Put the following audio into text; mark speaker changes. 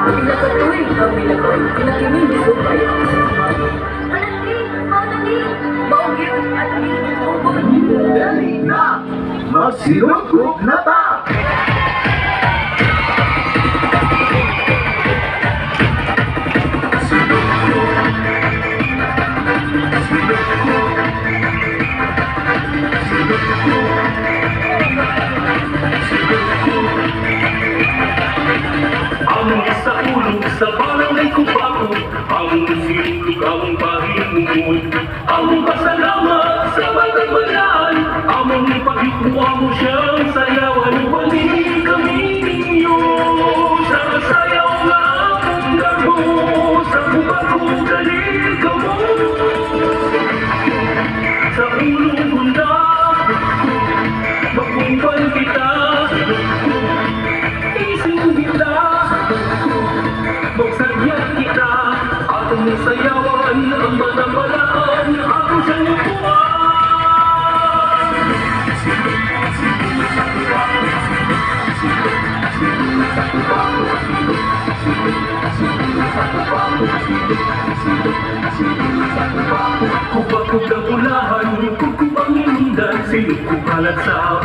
Speaker 1: Pinakatuloy kami na ko'y pinakinig ni Subay. Malandi, maunani, maugit at iubod.
Speaker 2: Dali na! Magsinugod na ta!
Speaker 3: Ang isa ulog sa barangay Kubato, ang sinulog ang pahimuon. Ang pasalamat sa batang bayan, among pagikuha mo siyang sayawan. Balik kami ninyo sa sayaw na akong gabo, sa Kubato galing ka mo. Sa ulong bunda, magkumpal kita, ising kita, magsagyan kita, atong sayawan, ang balang-balaan, ako sa nukuan. Kubak-kubak ulahan, kukubang imundan, sinukubalat sa